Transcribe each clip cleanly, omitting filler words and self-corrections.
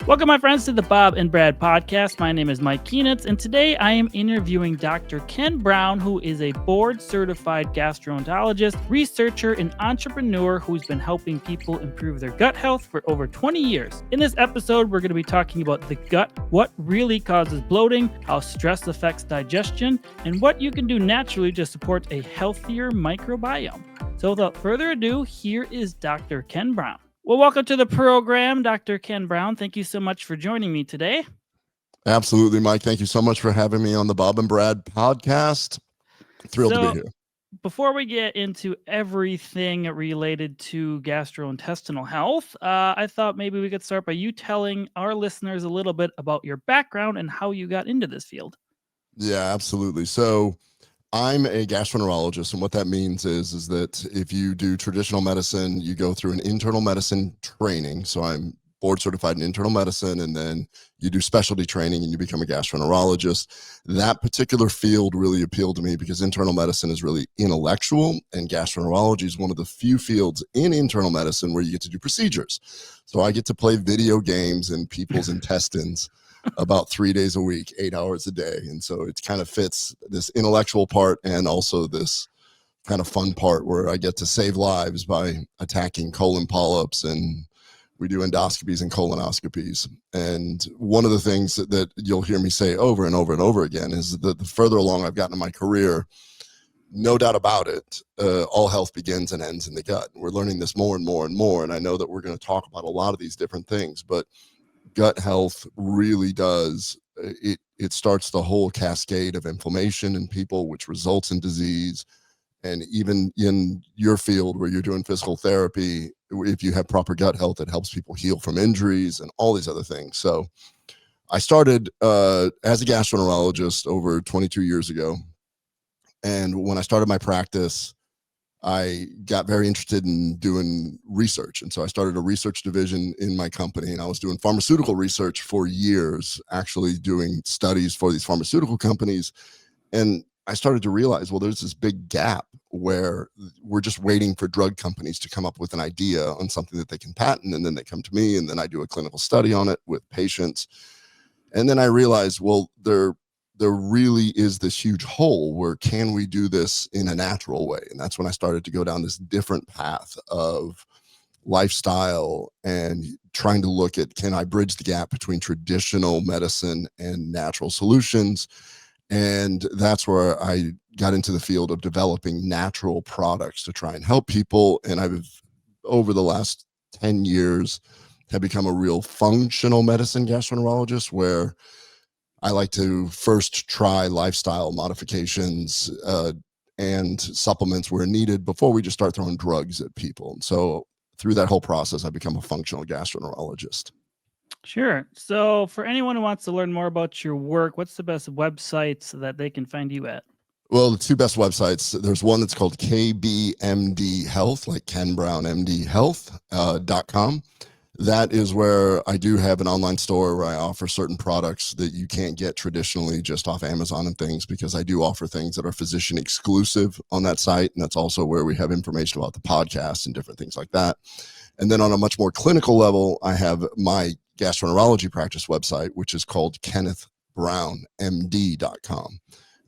Welcome, my friends, to the Bob and Brad podcast. My name is Mike Keenitz, and today I am interviewing Dr. Ken Brown, who is a board-certified gastroenterologist, researcher, and entrepreneur who's been helping people improve their gut health for over 20 years. In this episode, we're going to be talking about the gut, what really causes bloating, how stress affects digestion, and what you can do naturally to support a healthier microbiome. So without further ado, here is Dr. Ken Brown. Well, welcome to the program, Dr. Ken Brown. Thank you so much for joining me today. Absolutely, Mike. Thank you so much for having me on the Bob and Brad podcast. Thrilled to be here. Before we get into everything related to gastrointestinal health, I thought maybe we could start by you telling our listeners a little bit about your background and how you got into this field. Yeah, absolutely. So I'm a gastroenterologist, and what that means is that if you do traditional medicine, you go through an internal medicine training. So I'm board certified in internal medicine, and then you do specialty training and you become a gastroenterologist. That particular field really appealed to me because internal medicine is really intellectual, and gastroenterology is one of the few fields in internal medicine where you get to do procedures. So I get to play video games in people's intestines about 3 days a week, 8 hours a day. And so it kind of fits this intellectual part and also this kind of fun part where I get to save lives by attacking colon polyps, and we do endoscopies and colonoscopies. And one of the things that you'll hear me say over and over and over again is that the further along I've gotten in my career, no doubt about it, all health begins and ends in the gut. We're learning this more and more and more. And I know that we're going to talk about a lot of these different things, but gut health really does, it starts the whole cascade of inflammation in people, which results in disease. And even in your field where you're doing physical therapy, if you have proper gut health, it helps people heal from injuries and all these other things. So I started as a gastroenterologist over 22 years ago. And when I started my practice, I got very interested in doing research. And so I started a research division in my company, and I was doing pharmaceutical research for years, actually doing studies for these pharmaceutical companies. And I started to realize, well, there's this big gap where we're just waiting for drug companies to come up with an idea on something that they can patent. And then they come to me, and then I do a clinical study on it with patients. And then I realized, well, there really is this huge hole where can we do this in a natural way? And that's when I started to go down this different path of lifestyle and trying to look at, can I bridge the gap between traditional medicine and natural solutions? And that's where I got into the field of developing natural products to try and help people. And I've, over the last 10 years, have become a real functional medicine gastroenterologist, where I like to first try lifestyle modifications and supplements where needed before we just start throwing drugs at people. And so through that whole process, I become a functional gastroenterologist. Sure. So for anyone who wants to learn more about your work, what's the best websites that they can find you at? Well, the two best websites, there's one that's called KBMD Health, like Ken Brown MD Health.com. That is where I do have an online store where I offer certain products that you can't get traditionally just off Amazon and things, because I do offer things that are physician exclusive on that site. And that's also where we have information about the podcast and different things like that. And then on a much more clinical level, I have my gastroenterology practice website, which is called KennethBrownMD.com.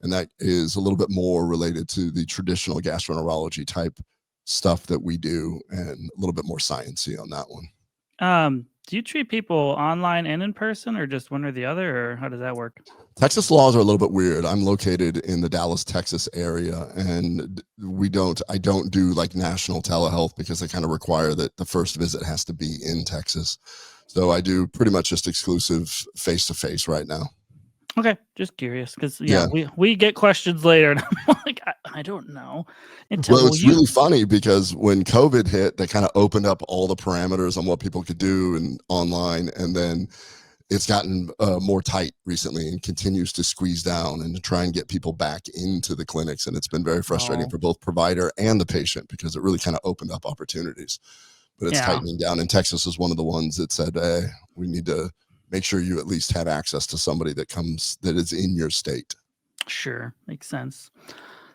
And that is a little bit more related to the traditional gastroenterology type stuff that we do, and a little bit more sciencey on that one. Do you treat people online and in person, or just one or the other, or how does that work? Texas laws are a little bit weird. I'm located in the Dallas, Texas area, and I don't do like national telehealth because they kind of require that the first visit has to be in Texas. So I do pretty much just exclusive face-to-face right now. Okay, just curious, because we get questions later, and I'm like, I don't know. Well, it's really funny because when COVID hit, they kind of opened up all the parameters on what people could do and online, and then it's gotten more tight recently and continues to squeeze down and to try and get people back into the clinics. And it's been very frustrating for both provider and the patient, because it really kind of opened up opportunities. But it's tightening down. And Texas is one of the ones that said, hey, we need to make sure you at least have access to somebody that is in your state. Sure, makes sense.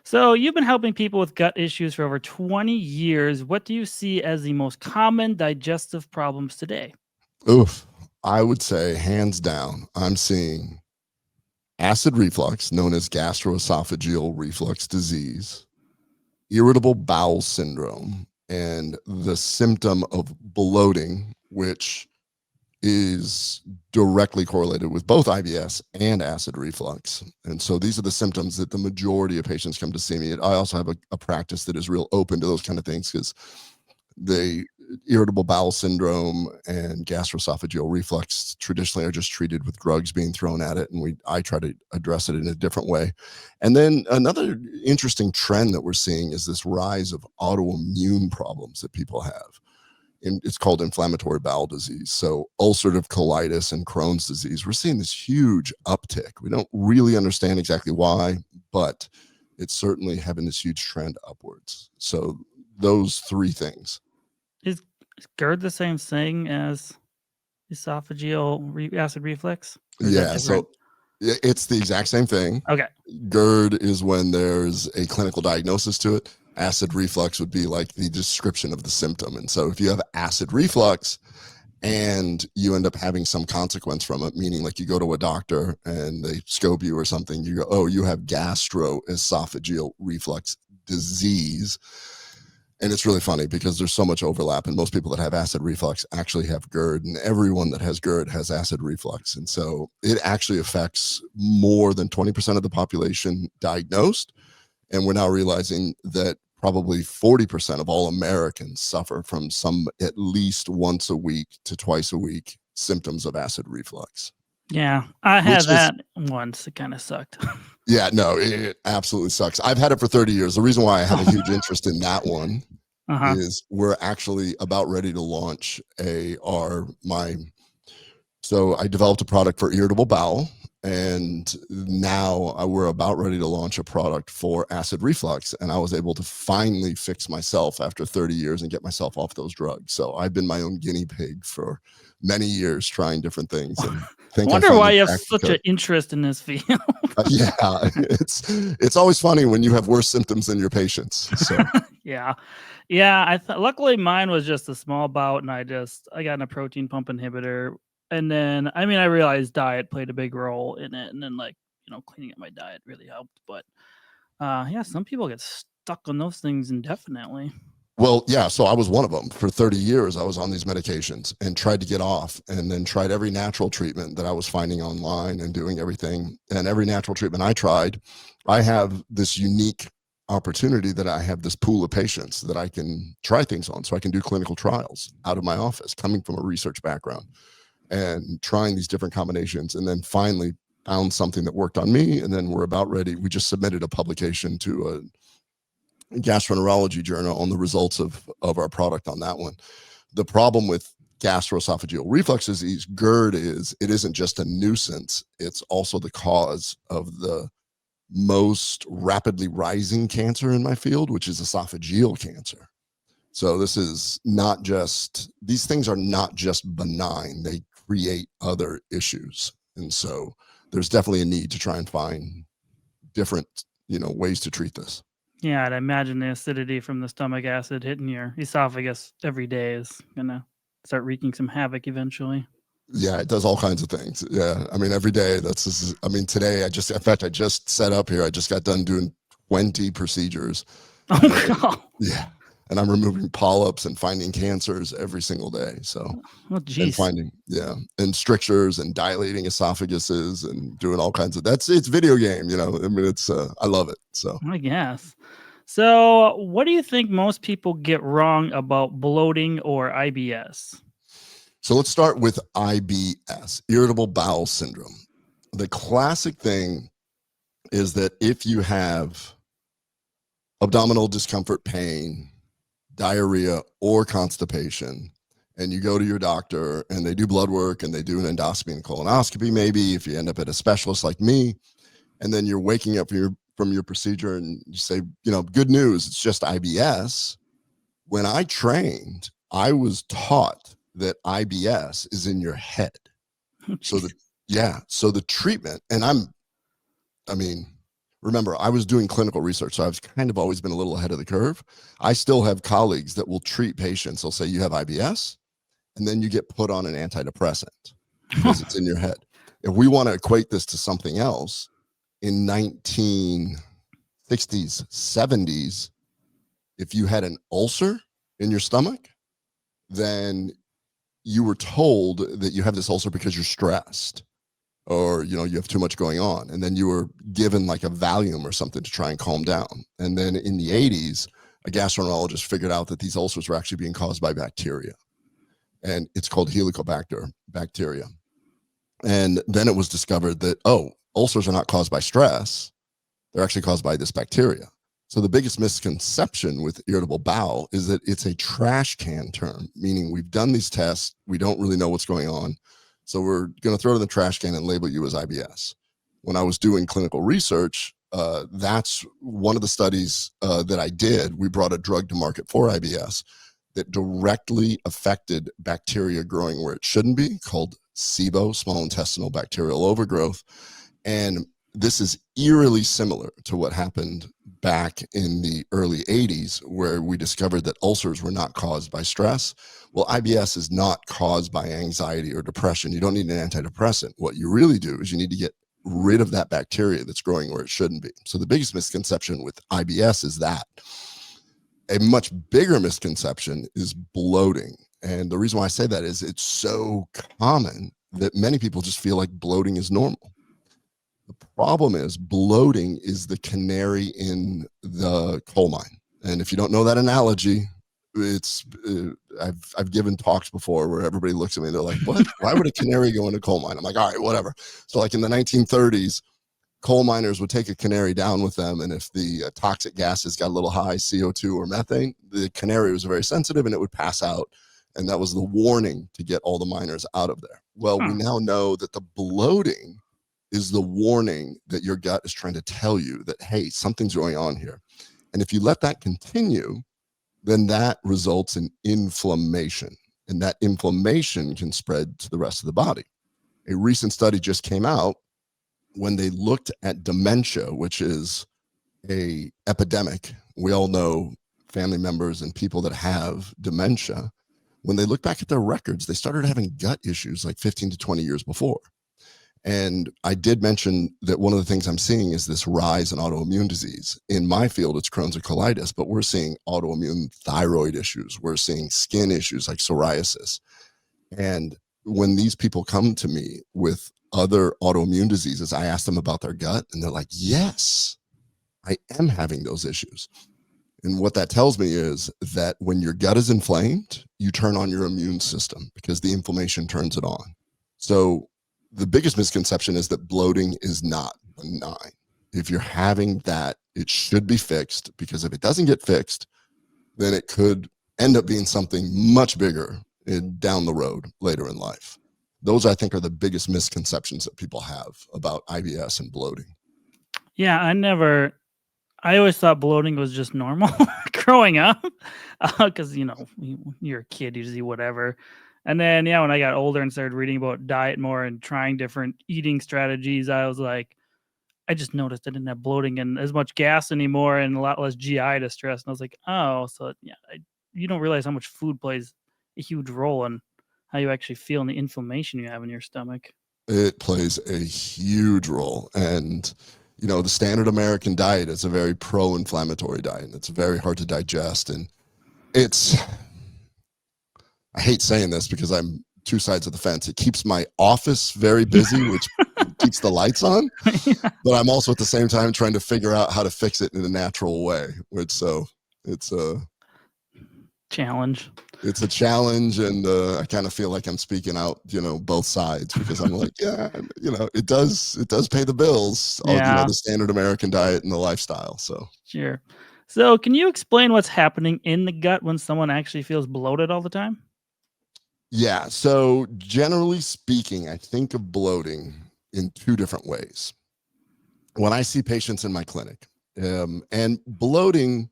So you've been helping people with gut issues for over 20 years. What do you see as the most common digestive problems today? Oof. I would say hands down, I'm seeing acid reflux, known as gastroesophageal reflux disease, irritable bowel syndrome, and the symptom of bloating, which is directly correlated with both IBS and acid reflux. And so these are the symptoms that the majority of patients come to see me. I also have a practice that is real open to those kind of things because the irritable bowel syndrome and gastroesophageal reflux traditionally are just treated with drugs being thrown at it, and I try to address it in a different way. And then another interesting trend that we're seeing is this rise of autoimmune problems that people have. And it's called inflammatory bowel disease. So ulcerative colitis and Crohn's disease, we're seeing this huge uptick. We don't really understand exactly why, but it's certainly having this huge trend upwards. So those three things. Is GERD the same thing as esophageal acid reflux? Yeah, so it's the exact same thing. Okay. GERD is when there's a clinical diagnosis to it. Acid reflux would be like the description of the symptom. And so if you have acid reflux and you end up having some consequence from it, meaning like you go to a doctor and they scope you or something, you go, oh, you have gastroesophageal reflux disease. And it's really funny because there's so much overlap, and most people that have acid reflux actually have GERD, and everyone that has GERD has acid reflux. And so it actually affects more than 20% of the population diagnosed. And we're now realizing that probably 40% of all Americans suffer from some at least once a week to twice a week symptoms of acid reflux. Yeah, I had that once. It kind of sucked. Yeah, no, it absolutely sucks. I've had it for 30 years. The reason why I have a huge interest in that one is we're actually about ready to launch so I developed a product for irritable bowel, and now we're about ready to launch a product for acid reflux. And I was able to finally fix myself after 30 years and get myself off those drugs. So I've been my own guinea pig for many years trying different things. And I wonder why you have such an interest in this field. Yeah, it's always funny when you have worse symptoms than your patients. So. Yeah. Luckily mine was just a small bout, and I got in a protein pump inhibitor. And then, I realized diet played a big role in it. And then, cleaning up my diet really helped. But some people get stuck on those things indefinitely. Well, yeah. So I was one of them. For 30 years, I was on these medications and tried to get off, and then tried every natural treatment that I was finding online and doing everything. And every natural treatment I tried, I have this unique opportunity that I have this pool of patients that I can try things on. So I can do clinical trials out of my office, coming from a research background, and trying these different combinations, and then finally found something that worked on me. And then we're about ready. We just submitted a publication to a gastroenterology journal on the results of our product on that one. The problem with gastroesophageal reflux disease, GERD, is it isn't just a nuisance. It's also the cause of the most rapidly rising cancer in my field, which is esophageal cancer. So this is not just, these things are not just benign. They create other issues. And so there's definitely a need to try and find different, ways to treat this. Yeah, I'd imagine the acidity from the stomach acid hitting your esophagus every day is going to start wreaking some havoc eventually. Yeah, it does all kinds of things. Yeah. Every day today I just set up here. I just got done doing 20 procedures. Oh, yeah. And I'm removing polyps and finding cancers every single day. So, and finding, and strictures and dilating esophaguses and doing all kinds of, it's video game, it's, I love it. So, I guess. So what do you think most people get wrong about bloating or IBS? So let's start with IBS, irritable bowel syndrome. The classic thing is that if you have abdominal discomfort, pain, diarrhea, or constipation, and you go to your doctor and they do blood work and they do an endoscopy and colonoscopy, maybe if you end up at a specialist like me, and then you're waking up from your procedure and you say, good news, it's just IBS. When I trained, I was taught that IBS is in your head. So the treatment, and remember, I was doing clinical research, so I've kind of always been a little ahead of the curve. I still have colleagues that will treat patients. They'll say, you have IBS, and then you get put on an antidepressant. because it's in your head. If we want to equate this to something else, in 1960s, 70s, if you had an ulcer in your stomach, then you were told that you have this ulcer because you're stressed, or you have too much going on, and then you were given like a Valium or something to try and calm down. And then in the 80s, a gastroenterologist figured out that these ulcers were actually being caused by bacteria, and it's called Helicobacter bacteria. And then it was discovered that, ulcers are not caused by stress, they're actually caused by this bacteria. So the biggest misconception with irritable bowel is that it's a trash can term, meaning we've done these tests, we don't really know what's going on, so we're going to throw it in the trash can and label you as IBS. When I was doing clinical research, that's one of the studies that I did. We brought a drug to market for IBS that directly affected bacteria growing where it shouldn't be, called SIBO, small intestinal bacterial overgrowth. And this is eerily similar to what happened back in the early 80s, where we discovered that ulcers were not caused by stress. Well, IBS is not caused by anxiety or depression. You don't need an antidepressant. What you really do is you need to get rid of that bacteria that's growing where it shouldn't be. So the biggest misconception with IBS is that. A much bigger misconception is bloating. And the reason why I say that is it's so common that many people just feel like bloating is normal. The problem is bloating is the canary in the coal mine. And if you don't know that analogy, it's I've given talks before where everybody looks at me, they're like, what? Why would a canary go in a coal mine? I'm like, all right, whatever. So like in the 1930s, coal miners would take a canary down with them, and if the toxic gases got a little high, CO2 or methane, the canary was very sensitive and it would pass out. And that was the warning to get all the miners out of there. Well, we now know that the bloating is the warning that your gut is trying to tell you that, hey, something's going on here. And if you let that continue, then that results in inflammation. And that inflammation can spread to the rest of the body. A recent study just came out when they looked at dementia, which is a epidemic. We all know family members and people that have dementia. When they look back at their records, they started having gut issues like 15 to 20 years before. And I did mention that one of the things I'm seeing is this rise in autoimmune disease. In my field, it's Crohn's and colitis, but we're seeing autoimmune thyroid issues. We're seeing skin issues like psoriasis. And when these people come to me with other autoimmune diseases, I ask them about their gut, and they're like, yes, I am having those issues. And what that tells me is that when your gut is inflamed, you turn on your immune system because the inflammation turns it on. So the biggest misconception is that bloating is not benign. If you're having that, it should be fixed, because if it doesn't get fixed, then it could end up being something much bigger down the road later in life. Those, I think, are the biggest misconceptions that people have about IBS and bloating. Yeah, I always thought bloating was just normal growing up, because, you're a kid, you just eat whatever. And then, when I got older and started reading about diet more and trying different eating strategies, I was like, I just noticed I didn't have bloating and as much gas anymore and a lot less GI distress. And I was like, oh, so you don't realize how much food plays a huge role in how you actually feel and the inflammation you have in your stomach. It plays a huge role. And, the standard American diet is a very pro-inflammatory diet. And it's very hard to digest. And I hate saying this because I'm two sides of the fence. It keeps my office very busy, which keeps the lights on. But I'm also at the same time trying to figure out how to fix it in a natural way. It's a challenge. It's a challenge, and I kind of feel like I'm speaking out, both sides, because I'm like, it does pay the bills. Yeah. The standard American diet and the lifestyle. So sure. So can you explain what's happening in the gut when someone actually feels bloated all the time? Yeah. So generally speaking, I think of bloating in two different ways. When I see patients in my clinic, and bloating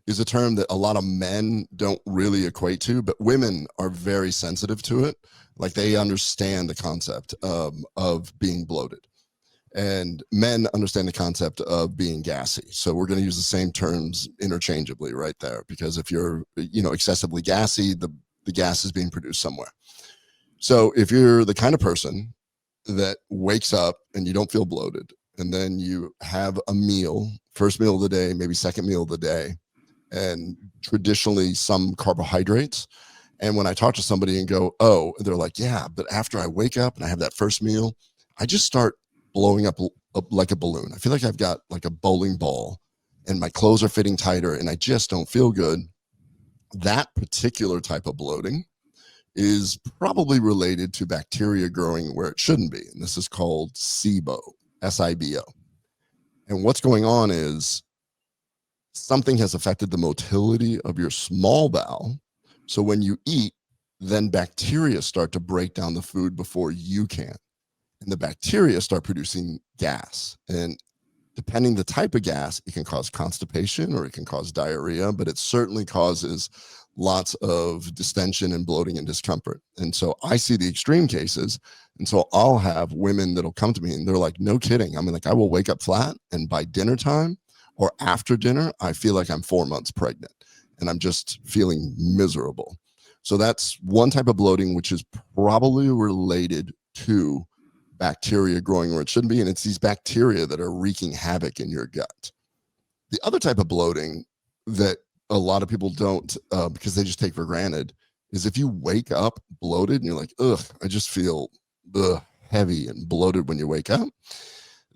is a term that a lot of men don't really equate to, but women are very sensitive to it. Like, they understand the concept of being bloated, and men understand the concept of being gassy. So we're going to use the same terms interchangeably right there, because if you're, excessively gassy, the gas is being produced somewhere. So if you're the kind of person that wakes up and you don't feel bloated, and then you have a meal, first meal of the day, maybe second meal of the day, and traditionally some carbohydrates. And when I talk to somebody and go, oh, they're like, yeah, but after I wake up and I have that first meal, I just start blowing up like a balloon. I feel like I've got like a bowling ball and my clothes are fitting tighter and I just don't feel good. That particular type of bloating is probably related to bacteria growing where it shouldn't be. And this is called SIBO, SIBO. And what's going on is something has affected the motility of your small bowel. So when you eat, then bacteria start to break down the food before you can. And the bacteria start producing gas. And depending the type of gas, it can cause constipation or it can cause diarrhea, but it certainly causes lots of distension and bloating and discomfort. And so I see the extreme cases. And so I'll have women that'll come to me and they're like, no kidding. I mean, like I will wake up flat and by dinner time or after dinner, I feel like I'm 4 months pregnant and I'm just feeling miserable. So that's one type of bloating, which is probably related to bacteria growing where it shouldn't be. And it's these bacteria that are wreaking havoc in your gut. The other type of bloating that a lot of people don't, because they just take for granted, is if you wake up bloated and you're like, ugh, I just feel heavy and bloated when you wake up.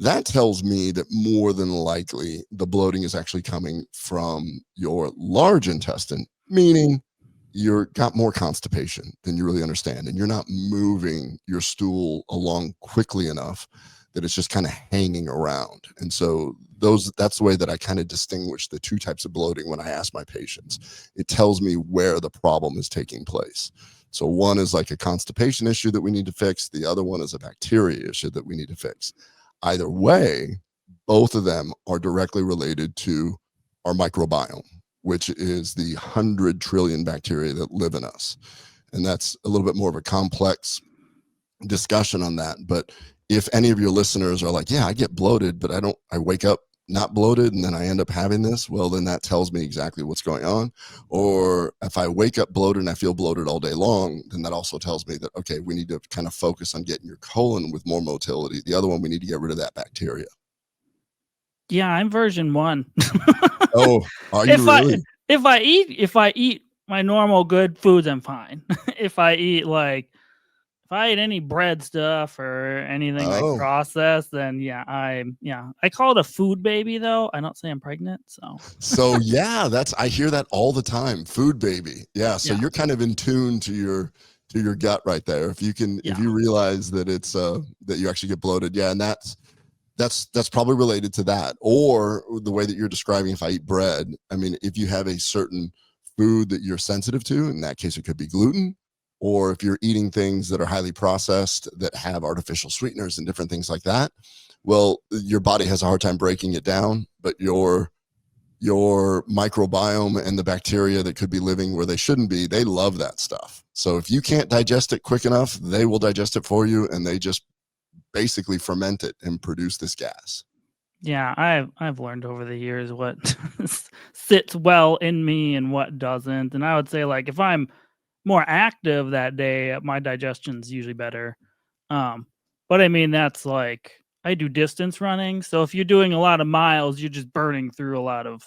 That tells me that more than likely the bloating is actually coming from your large intestine, meaning you're got more constipation than you really understand, and you're not moving your stool along quickly enough that it's just kind of hanging around. And so that's the way that I kind of distinguish the two types of bloating when I ask my patients. It tells me where the problem is taking place. So one is like a constipation issue that we need to fix. The other one is a bacteria issue that we need to fix. Either way, both of them are directly related to our microbiome, which is the 100 trillion bacteria that live in us. And that's a little bit more of a complex discussion on that. But if any of your listeners are like, yeah, I get bloated, but I wake up not bloated and then I end up having this, well, then that tells me exactly what's going on. Or if I wake up bloated and I feel bloated all day long, then that also tells me that, okay, we need to kind of focus on getting your colon with more motility. The other one, we need to get rid of that bacteria. Yeah, I'm version 1. Oh, are you really? If I eat my normal good foods, I'm fine. If I eat any bread stuff or anything like Oh, processed, then I call it a food baby though. I don't say I'm pregnant, so so yeah, I hear that all the time. Food baby. Yeah. So yeah. you're kind of in tune to your gut right there. If you realize that it's that you actually get bloated. Yeah. And that's probably related to that. Or the way that you're describing, if I eat bread, I mean, if you have a certain food that you're sensitive to, in that case, it could be gluten. Or if you're eating things that are highly processed that have artificial sweeteners and different things like that, well, your body has a hard time breaking it down, but your microbiome and the bacteria that could be living where they shouldn't be, they love that stuff. So if you can't digest it quick enough, they will digest it for you, and they just basically ferment it and produce this gas. Yeah, I've learned over the years what sits well in me and what doesn't. And I would say like if I'm more active that day, my digestion's usually better. But I mean that's like I do distance running, so if you're doing a lot of miles, you're just burning through a lot of,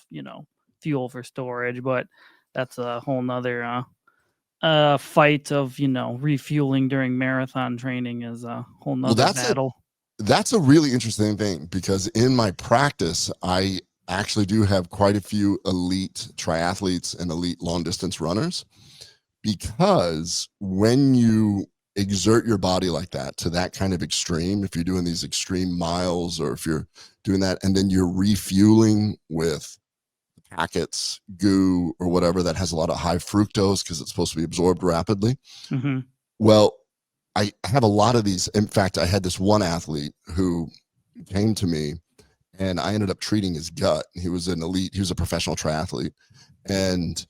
fuel for storage, but that's a whole nother fight of, refueling during marathon training is a whole Well, nother battle. that's a really interesting thing, because in my practice, I actually do have quite a few elite triathletes and elite long distance runners, because when you exert your body like that to that kind of extreme, if you're doing these extreme miles or if you're doing that and then you're refueling with packets, goo, or whatever that has a lot of high fructose because it's supposed to be absorbed rapidly. Mm-hmm. Well, I have a lot of these. In fact, I had this one athlete who came to me and I ended up treating his gut. He was a professional triathlete. And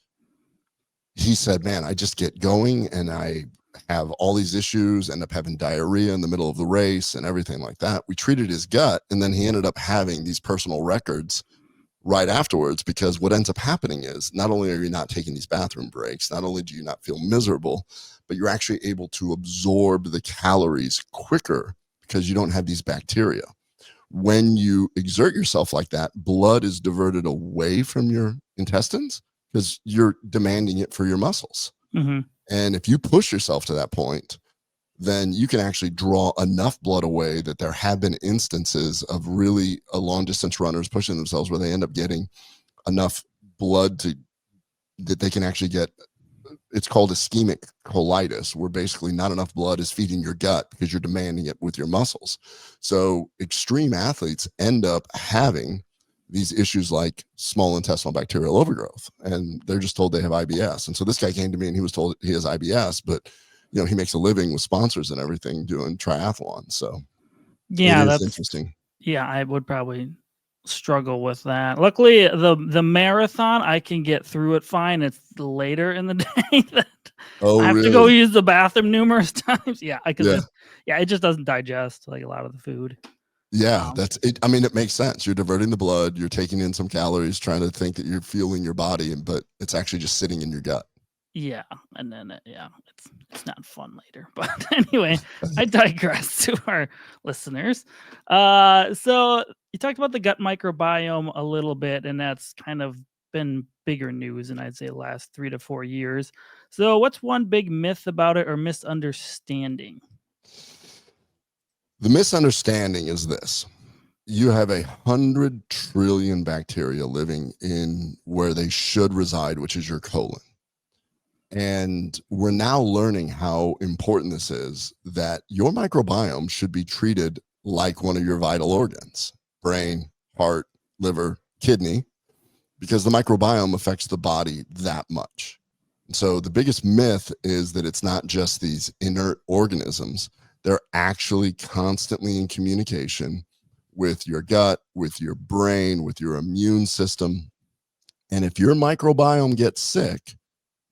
he said, man, I just get going and I have all these issues, end up having diarrhea in the middle of the race and everything like that. We treated his gut, and then he ended up having these personal records right afterwards, because what ends up happening is not only are you not taking these bathroom breaks, not only do you not feel miserable, but you're actually able to absorb the calories quicker because you don't have these bacteria. When you exert yourself like that, blood is diverted away from your intestines because you're demanding it for your muscles. Mm-hmm. And if you push yourself to that point, then you can actually draw enough blood away that there have been instances of really long distance runners pushing themselves where they end up getting enough blood that they can actually get. It's called ischemic colitis, where basically not enough blood is feeding your gut because you're demanding it with your muscles. So extreme athletes end up having these issues like small intestinal bacterial overgrowth, and they're just told they have IBS. And so this guy came to me and he was told he has IBS, but he makes a living with sponsors and everything doing triathlon. So yeah, it is that's interesting. Yeah, I would probably struggle with that. Luckily, the marathon, I can get through it fine. It's later in the day that Oh, I have to go really? use the bathroom numerous times. Yeah, because Yeah. it just doesn't digest like a lot of the food. Yeah, Um, that's it. I mean, it makes sense. You're diverting the blood, you're taking in some calories, trying to think that you're fueling your body, but it's actually just sitting in your gut. yeah, and then it's not fun later. But anyway, I digress to our listeners. So you talked about the gut microbiome a little bit, and that's kind of been bigger news in I'd say the last 3 to 4 years. So what's one big myth about it or misunderstanding? The misunderstanding is this: you have 100 trillion bacteria living in where they should reside, which is your colon. And we're now learning how important this is, that your microbiome should be treated like one of your vital organs: brain, heart, liver, kidney, because the microbiome affects the body that much. So the biggest myth is that it's not just these inert organisms. They're actually constantly in communication with your gut, with your brain, with your immune system. And if your microbiome gets sick,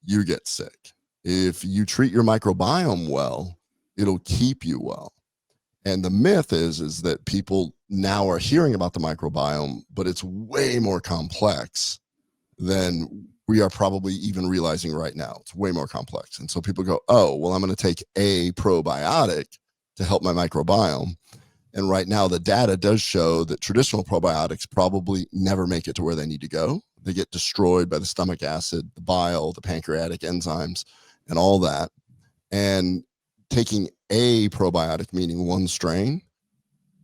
you get sick. If you treat your microbiome well, it'll keep you well. And the myth is that people now are hearing about the microbiome, but it's way more complex than we are probably even realizing right now. It's way more complex. And so people go, oh, well, I'm going to take a probiotic to help my microbiome. And right now, the data does show that traditional probiotics probably never make it to where they need to go. They get destroyed by the stomach acid, the bile, the pancreatic enzymes, and all that. And taking a probiotic, meaning one strain,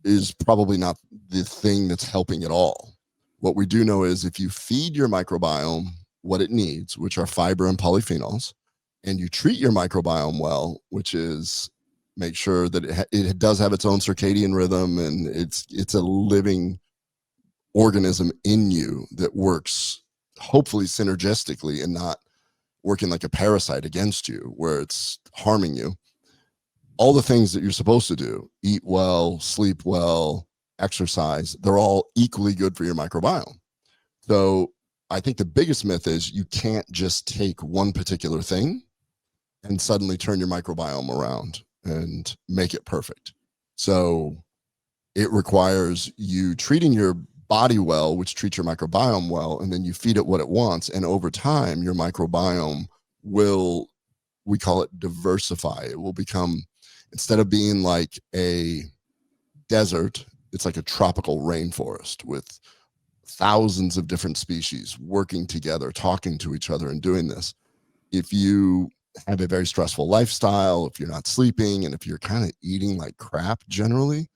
is probably not the thing that's helping at all. What we do know is if you feed your microbiome what it needs, which are fiber and polyphenols, and you treat your microbiome well, which is make sure that it does have its own circadian rhythm and it's a living organism in you that works hopefully synergistically and not working like a parasite against you where it's harming you. All the things that you're supposed to do, eat well, sleep well, exercise, they're all equally good for your microbiome. So I think the biggest myth is you can't just take one particular thing and suddenly turn your microbiome around and make it perfect. So it requires you treating your body well, which treats your microbiome well, and then you feed it what it wants. And over time, your microbiome will, we call it diversify. It will become, instead of being like a desert, it's like a tropical rainforest with thousands of different species working together, talking to each other, and doing this. If you have a very stressful lifestyle, if you're not sleeping, and if you're kind of eating like crap generally,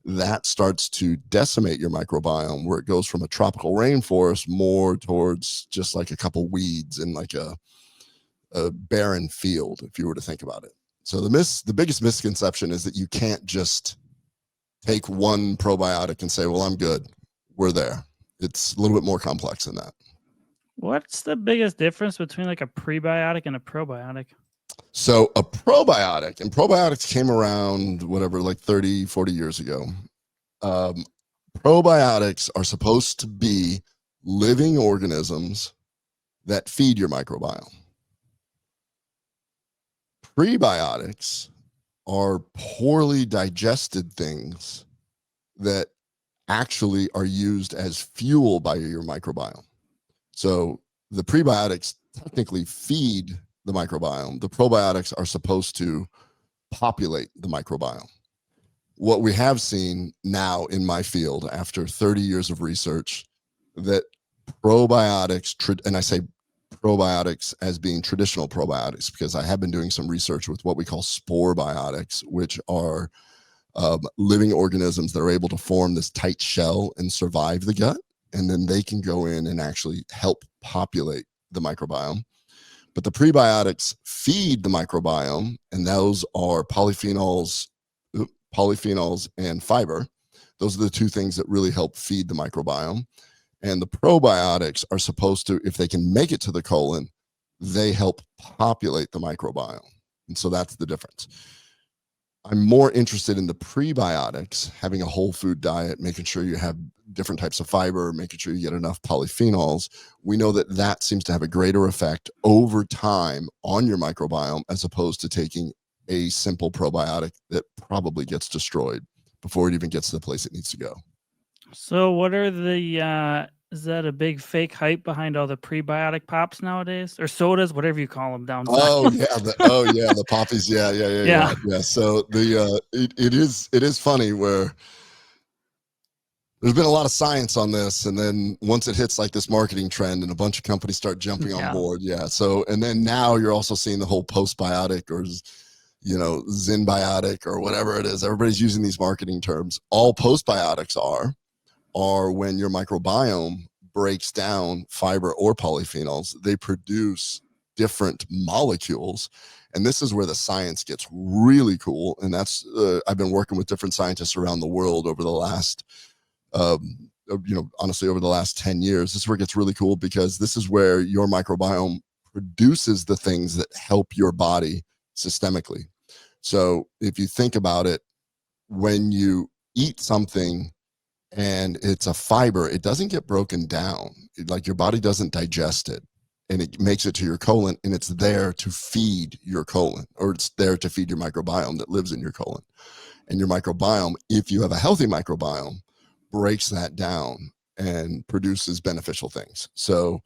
that starts to decimate your microbiome, where it goes from a tropical rainforest more towards just like a couple weeds and like a barren field, if you were to think about it. So the biggest misconception is that you can't just take one probiotic and say, well, I'm good, we're there. It's a little bit more complex than that. What's the biggest difference between like a prebiotic and a probiotic? So a probiotic, and probiotics came around whatever, like 30, 40 years ago. Um, Probiotics are supposed to be living organisms that feed your microbiome. Prebiotics are poorly digested things that actually are used as fuel by your microbiome. So the prebiotics technically feed the microbiome. The probiotics are supposed to populate the microbiome. What we have seen now in my field after 30 years of research, that probiotics, and I say probiotics as being traditional probiotics because I have been doing some research with what we call spore biotics, which are living organisms that are able to form this tight shell and survive the gut. And then they can go in and actually help populate the microbiome. But the prebiotics feed the microbiome, and those are polyphenols and fiber. Those are the two things that really help feed the microbiome. And the probiotics are supposed to, if they can make it to the colon, they help populate the microbiome. And so that's the difference. I'm more interested in the prebiotics, having a whole food diet, making sure you have different types of fiber, making sure you get enough polyphenols. We know that that seems to have a greater effect over time on your microbiome as opposed to taking a simple probiotic that probably gets destroyed before it even gets to the place it needs to go. So what are the, is that a big fake hype behind all the prebiotic pops nowadays, or sodas, whatever you call them down south? Oh yeah, the poppies. Yeah. So it is funny where there's been a lot of science on this, and then once it hits like this marketing trend and a bunch of companies start jumping on board. Yeah. So, and then now you're also seeing the whole postbiotic or Zinbiotic or whatever it is. Everybody's using these marketing terms. All postbiotics are when your microbiome breaks down fiber or polyphenols, they produce different molecules. And this is where the science gets really cool. And that's, I've been working with different scientists around the world over the last, honestly, over the last 10 years. This is where it gets really cool because this is where your microbiome produces the things that help your body systemically. So if you think about it, when you eat something and it's a fiber, it doesn't get broken down. Like your body doesn't digest it, and it makes it to your colon, and it's there to feed your colon, or it's there to feed your microbiome that lives in your colon. And your microbiome, if you have a healthy microbiome, breaks that down and produces beneficial things. So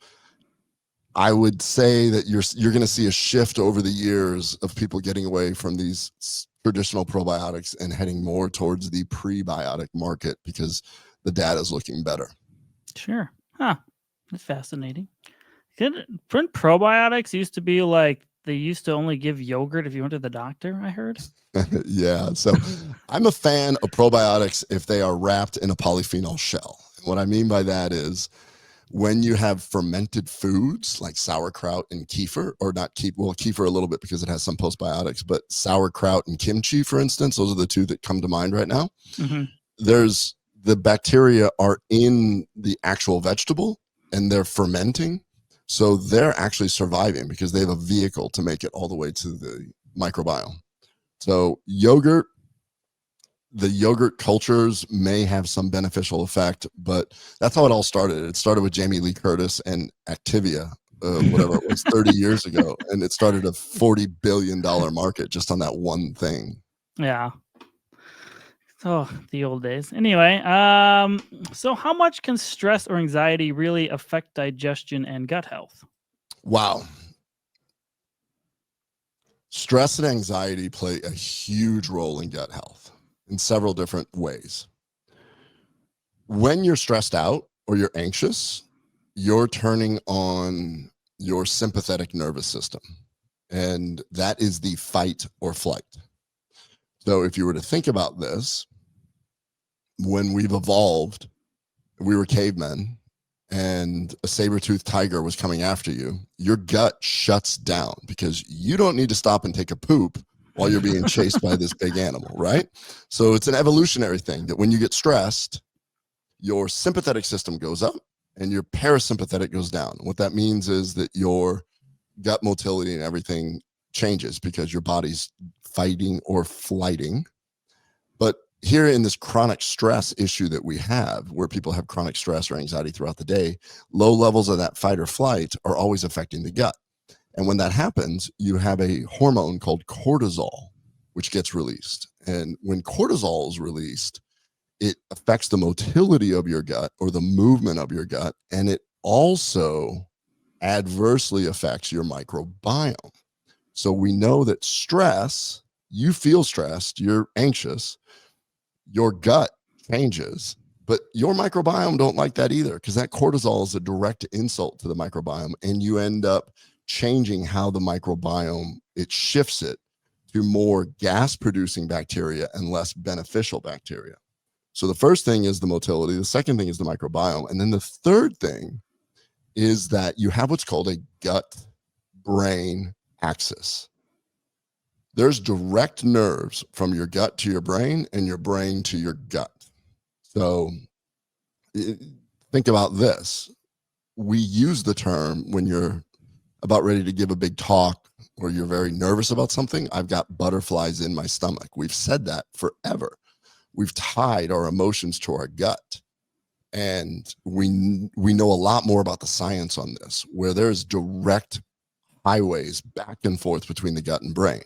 I would say that you're going to see a shift over the years of people getting away from these traditional probiotics and heading more towards the prebiotic market because the data is looking better. Sure. Huh. That's fascinating. Print probiotics used to be like they used to only give yogurt if you went to the doctor, I heard. Yeah. So I'm a fan of probiotics if they are wrapped in a polyphenol shell. What I mean by that is when you have fermented foods like sauerkraut and kefir, or not kefir a little bit because it has some postbiotics, but sauerkraut and kimchi, for instance, those are the two that come to mind right now. Mm-hmm. There's the bacteria are in the actual vegetable and they're fermenting. So they're actually surviving because they have a vehicle to make it all the way to the microbiome. So the yogurt cultures may have some beneficial effect, but that's how it all started. It started with Jamie Lee Curtis and Activia, whatever it was, 30 years ago. And it started a $40 billion market just on that one thing. Yeah. Oh, the old days. Anyway, so how much can stress or anxiety really affect digestion and gut health? Wow. Stress and anxiety play a huge role in gut health in several different ways. When you're stressed out or you're anxious, you're turning on your sympathetic nervous system, and that is the fight or flight. So if you were to think about this, when we've evolved, we were cavemen and a saber-toothed tiger was coming after you, your gut shuts down because you don't need to stop and take a poop while you're being chased by this big animal, right? So it's an evolutionary thing that when you get stressed, your sympathetic system goes up and your parasympathetic goes down. What that means is that your gut motility and everything changes because your body's fighting or flighting. But here in this chronic stress issue that we have, where people have chronic stress or anxiety throughout the day, low levels of that fight or flight are always affecting the gut. And when that happens, you have a hormone called cortisol, which gets released. And when cortisol is released, it affects the motility of your gut or the movement of your gut. And it also adversely affects your microbiome. So we know that stress, you feel stressed, you're anxious, your gut changes, but your microbiome don't like that either, because that cortisol is a direct insult to the microbiome, and you end up changing how the microbiome, it shifts it to more gas producing bacteria and less beneficial bacteria. So the first thing is the motility, the second thing is the microbiome, and then the third thing is that you have what's called a gut brain axis. There's direct nerves from your gut to your brain and your brain to your gut. So think about this. We use the term when you're about ready to give a big talk or you're very nervous about something, I've got butterflies in my stomach. We've said that forever. We've tied our emotions to our gut. And we know a lot more about the science on this, where there's direct highways back and forth between the gut and brain.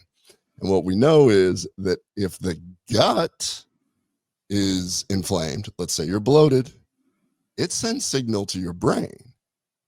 And what we know is that if the gut is inflamed, let's say you're bloated, it sends signal to your brain.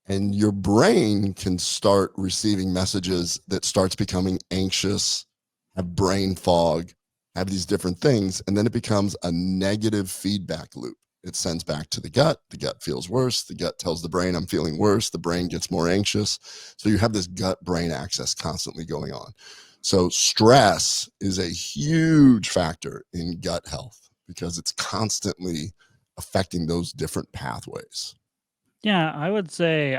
And your brain can start receiving messages that starts becoming anxious, have brain fog, have these different things. And then it becomes a negative feedback loop. It sends back to the gut feels worse, the gut tells the brain I'm feeling worse, the brain gets more anxious. So you have this gut brain axis constantly going on. So stress is a huge factor in gut health because it's constantly affecting those different pathways. Yeah, I would say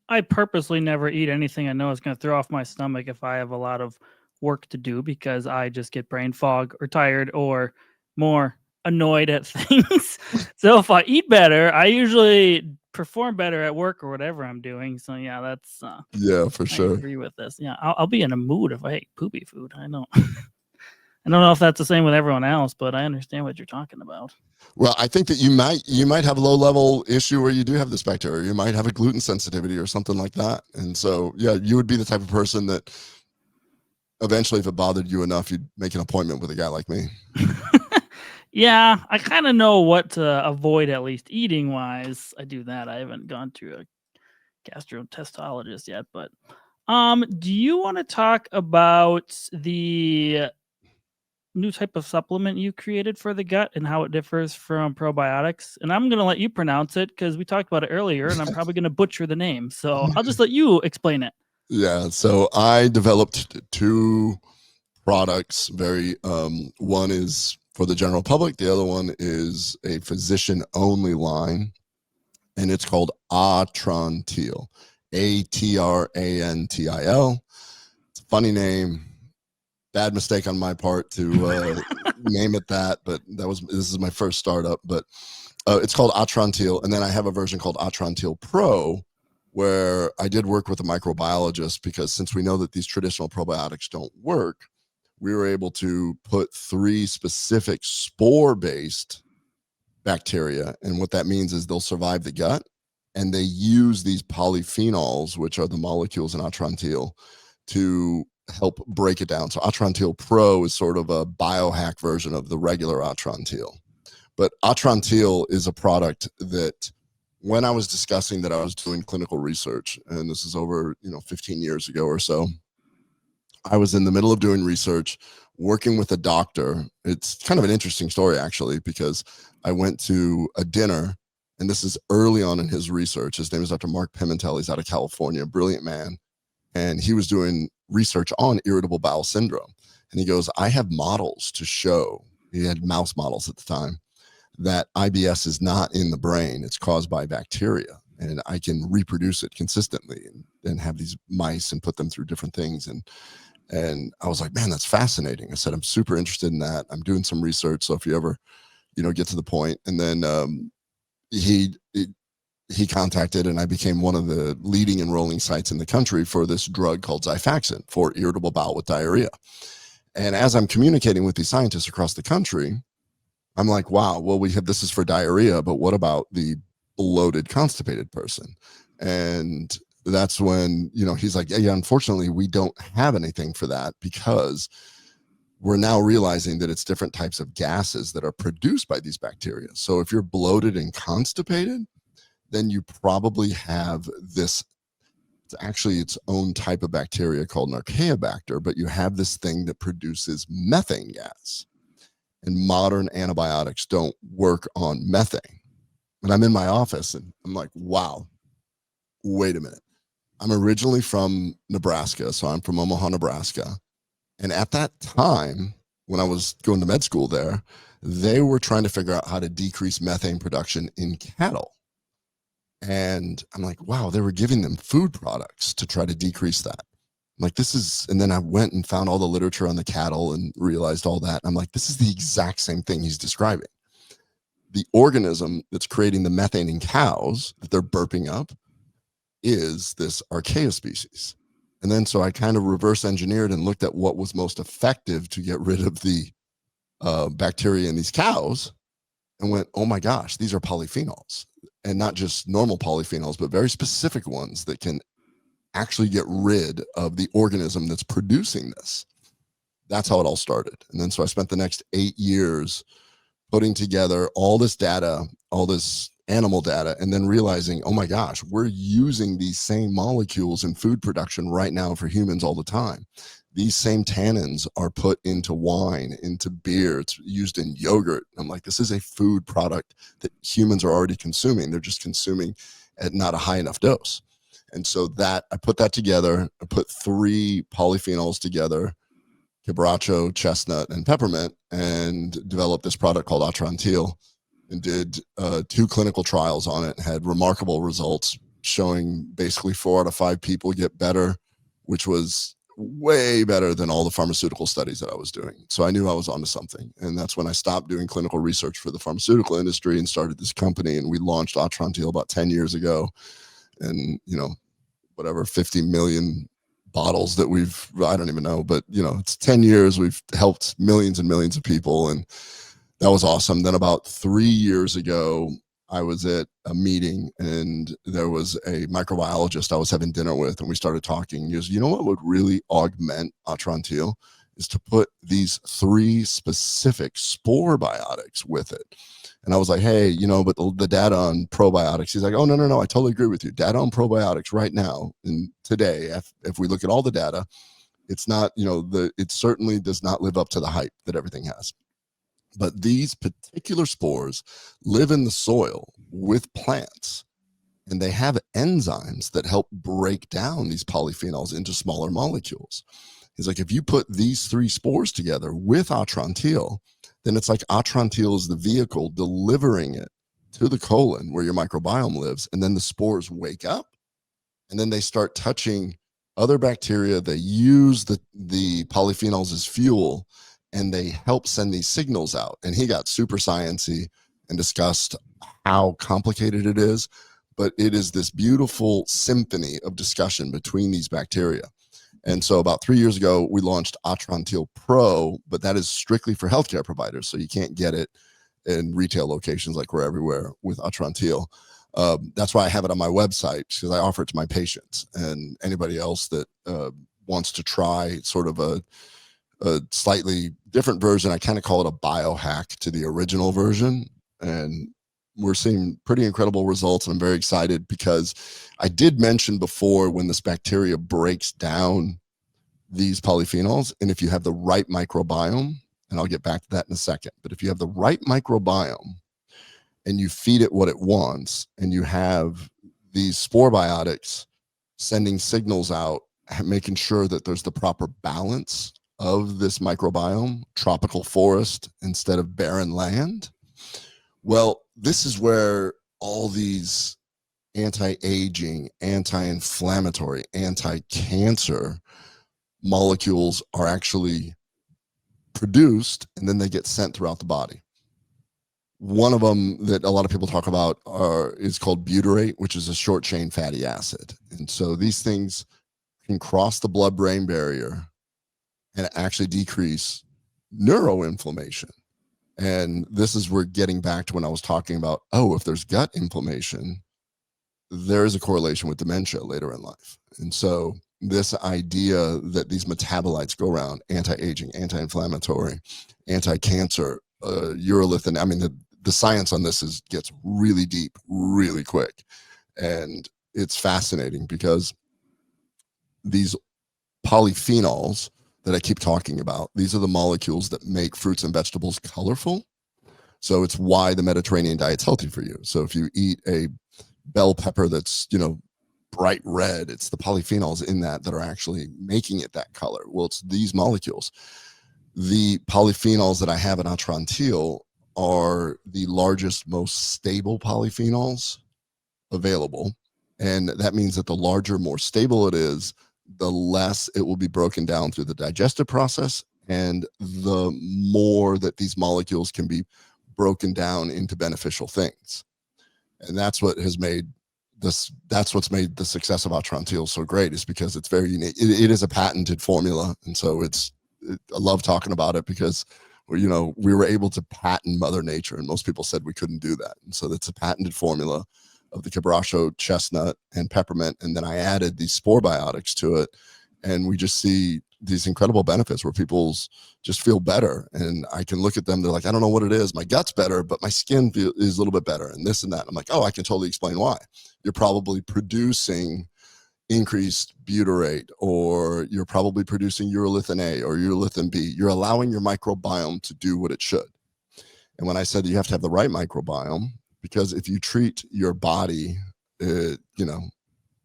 I purposely never eat anything I know is going to throw off my stomach if I have a lot of work to do, because I just get brain fog or tired or more annoyed at things. So if I eat better, I usually perform better at work or whatever I'm doing. So yeah, that's Yeah, for I sure. agree with this. Yeah, I'll be in a mood if I eat poopy food. I know. I don't know if that's the same with everyone else, but I understand what you're talking about. Well, I think that you might have a low level issue where you do have this bacteria. You might have a gluten sensitivity or something like that. And so, yeah, you would be the type of person that eventually, if it bothered you enough, you'd make an appointment with a guy like me. Yeah, I kind of know what to avoid, at least eating wise. I do that. I haven't gone to a gastroenterologist yet, but do you want to talk about the new type of supplement you created for the gut and how it differs from probiotics? And I'm going to let you pronounce it because we talked about it earlier and I'm probably going to butcher the name. So I'll just let you explain it. Yeah. So I developed two products. One is for the general public. The other one is a physician only line, and it's called Atrantil, Atrantil. It's a funny name. Bad mistake on my part to name it that, but this is my first startup. But it's called Atrantil, and then I have a version called Atrantil Pro, where I did work with a microbiologist, because since we know that these traditional probiotics don't work, we were able to put 3 specific spore-based bacteria, and what that means is they'll survive the gut, and they use these polyphenols, which are the molecules in Atrantil, to help break it down. So Atrantil Pro is sort of a biohack version of the regular Atrantil. But Atrantil is a product that, when I was discussing that I was doing clinical research, and this is over 15 years ago or so, I was in the middle of doing research, working with a doctor. It's kind of an interesting story, actually, because I went to a dinner, and this is early on in his research. His name is Dr. Mark Pimentel. He's out of California, brilliant man. And he was doing research on irritable bowel syndrome. And he goes, I have models to show, he had mouse models at the time, that IBS is not in the brain. It's caused by bacteria. And I can reproduce it consistently and have these mice and put them through different things. And I was like, man, that's fascinating. I said, I'm super interested in that. I'm doing some research. So if you ever, get to the point. And then he contacted, and I became one of the leading enrolling sites in the country for this drug called Xifaxan for irritable bowel with diarrhea. And as I'm communicating with these scientists across the country, I'm like, wow, well, this is for diarrhea, but what about the bloated, constipated person? And that's when, he's like, yeah, unfortunately, we don't have anything for that, because we're now realizing that it's different types of gases that are produced by these bacteria. So if you're bloated and constipated, then you probably have this It's actually its own type of bacteria called an archaeobacter, but you have this thing that produces methane gas. And modern antibiotics don't work on methane. And I'm in my office and I'm like, wow, wait a minute. I'm originally from Nebraska, so I'm from Omaha, Nebraska. And at that time, when I was going to med school there, they were trying to figure out how to decrease methane production in cattle. And I'm like, wow, they were giving them food products to try to decrease that. I'm like, this is, and then I went and found all the literature on the cattle and realized all that. I'm like, this is the exact same thing he's describing. The organism that's creating the methane in cows that they're burping up is this archaeospecies. And then so I kind of reverse engineered and looked at what was most effective to get rid of the bacteria in these cows and went, oh my gosh, these are polyphenols, and not just normal polyphenols, but very specific ones that can actually get rid of the organism that's producing this. That's how it all started. And then so I spent the next 8 years putting together all this data, all this animal data, and then realizing, oh my gosh, we're using these same molecules in food production right now for humans all the time. These same tannins are put into wine, into beer, it's used in yogurt. I'm like, this is a food product that humans are already consuming. They're just consuming at not a high enough dose. And so that I put that together. I put 3 polyphenols together, quebracho, chestnut, and peppermint, and developed this product called Atrantil, and did 2 clinical trials on it, had remarkable results showing basically 4 out of 5 people get better, which was way better than all the pharmaceutical studies that I was doing. So I knew I was onto something. And that's when I stopped doing clinical research for the pharmaceutical industry and started this company. And we launched Atrantil about 10 years ago. And, you know, whatever, 50 million bottles that we've, I don't even know, but, you know, it's 10 years. We've helped millions and millions of people. And that was awesome. Then about 3 years ago, I was at a meeting and there was a microbiologist I was having dinner with, and we started talking. He goes, you know what would really augment Atrantil is to put these 3 specific spore biotics with it. And I was like, hey, you know, but the data on probiotics, he's like, oh, no, I totally agree with you. Data on probiotics right now and today, if we look at all the data, it's not, you know, it certainly does not live up to the hype that everything has. But these particular spores live in the soil with plants, and they have enzymes that help break down these polyphenols into smaller molecules. He's like, if you put these 3 spores together with Atrantil, then it's like Atrantil is the vehicle delivering it to the colon where your microbiome lives. And then the spores wake up, and then they start touching other bacteria. They use the polyphenols as fuel, and they help send these signals out. And he got super sciencey and discussed how complicated it is, but it is this beautiful symphony of discussion between these bacteria. And so about 3 years ago, we launched Atrantil Pro, but that is strictly for healthcare providers. So you can't get it in retail locations like we're everywhere with Atrantil. That's why I have it on my website, because I offer it to my patients and anybody else that wants to try sort of a slightly different version. I kind of call it a biohack to the original version. And we're seeing pretty incredible results. And I'm very excited because I did mention before, when this bacteria breaks down these polyphenols, and if you have the right microbiome, and I'll get back to that in a second, but if you have the right microbiome and you feed it what it wants, and you have these spore biotics sending signals out, making sure that there's the proper balance of this microbiome, tropical forest instead of barren land. Well, this is where all these anti-aging, anti-inflammatory, anti-cancer molecules are actually produced, and then they get sent throughout the body. One of them that a lot of people talk about is called butyrate, which is a short chain fatty acid. And so these things can cross the blood-brain barrier and actually decrease neuroinflammation. And this is where getting back to when I was talking about, if there's gut inflammation, there is a correlation with dementia later in life. And so this idea that these metabolites go around, anti-aging, anti-inflammatory, anti-cancer, urolithin, I mean, the science on this gets really deep, really quick. And it's fascinating because these polyphenols that I keep talking about, these are the molecules that make fruits and vegetables colorful. So it's why the Mediterranean diet's healthy for you. So if you eat a bell pepper that's, bright red, it's the polyphenols in that are actually making it that color. Well, it's these molecules. The polyphenols that I have in Atrantil are the largest, most stable polyphenols available. And that means that the larger, more stable it is, the less it will be broken down through the digestive process, and the more that these molecules can be broken down into beneficial things. And that's what has made that's what's made the success of Atrantil so great, is because it's very unique. It is a patented formula. And so I love talking about it because, we were able to patent Mother Nature, and most people said we couldn't do that. And so that's a patented formula of the quebracho, chestnut, and peppermint. And then I added these spore biotics to it. And we just see these incredible benefits where people just feel better. And I can look at them, they're like, I don't know what it is. My gut's better, but my skin is a little bit better, and this and that. I'm like, oh, I can totally explain why. You're probably producing increased butyrate, or you're probably producing urolithin A or urolithin B. You're allowing your microbiome to do what it should. And when I said you have to have the right microbiome, because if you treat your body,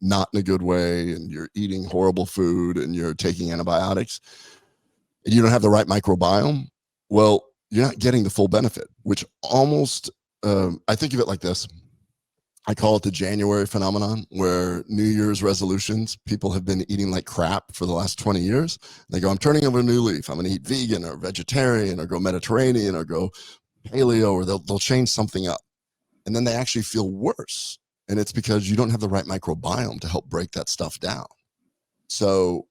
not in a good way, and you're eating horrible food and you're taking antibiotics, and you don't have the right microbiome, well, you're not getting the full benefit, which almost, I think of it like this. I call it the January phenomenon, where New Year's resolutions, people have been eating like crap for the last 20 years. They go, I'm turning over a new leaf. I'm going to eat vegan or vegetarian or go Mediterranean or go paleo, or they'll change something up. And then they actually feel worse. And it's because you don't have the right microbiome to help break that stuff down. So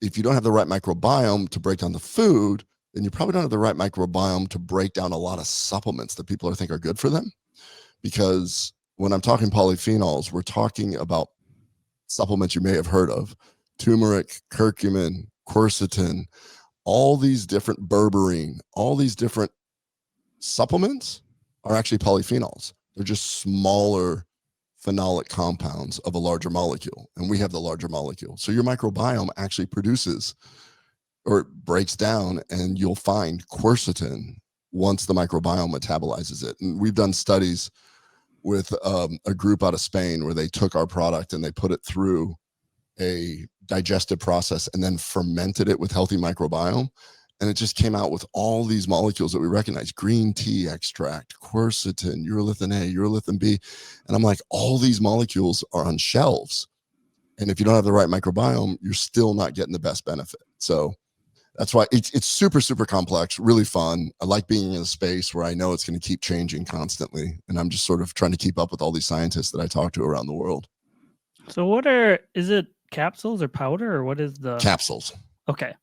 if you don't have the right microbiome to break down the food, then you probably don't have the right microbiome to break down a lot of supplements that people think are good for them. Because when I'm talking polyphenols, we're talking about supplements you may have heard of: turmeric, curcumin, quercetin, all these different berberine, all these different supplements are actually polyphenols. They're just smaller phenolic compounds of a larger molecule, and we have the larger molecule. So your microbiome actually produces or breaks down, and you'll find quercetin once the microbiome metabolizes it. And we've done studies with a group out of Spain where they took our product and they put it through a digestive process and then fermented it with healthy microbiome. And it just came out with all these molecules that we recognize: green tea extract, quercetin, urolithin A, urolithin B. And I'm like, all these molecules are on shelves. And if you don't have the right microbiome, you're still not getting the best benefit. So that's why it's super, super complex, really fun. I like being in a space where I know it's going to keep changing constantly. And I'm just sort of trying to keep up with all these scientists that I talk to around the world. So is it capsules or powder, or what is the? Capsules. Okay.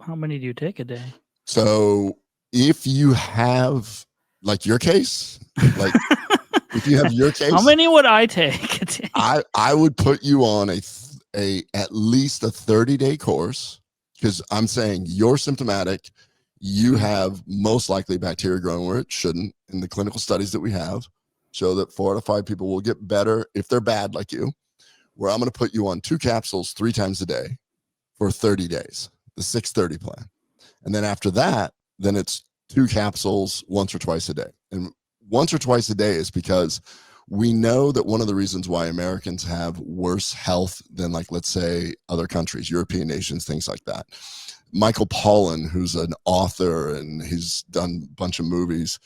How many do you take a day? So if you have like your case, like if you have your case, how many would I take a day? I would put you on at least a 30-day course. Because I'm saying you're symptomatic, you have most likely bacteria growing where it shouldn't. In the clinical studies that we have show that 4 out of 5 people will get better if they're bad like you, where I'm going to put you on 2 capsules 3 times a day for 30 days, the 6-30 plan. And then after that, then it's 2 capsules once or twice a day. And once or twice a day is because we know that one of the reasons why Americans have worse health than, like, let's say, other countries, European nations, things like that. Michael Pollan, who's an author and he's done a bunch of movies,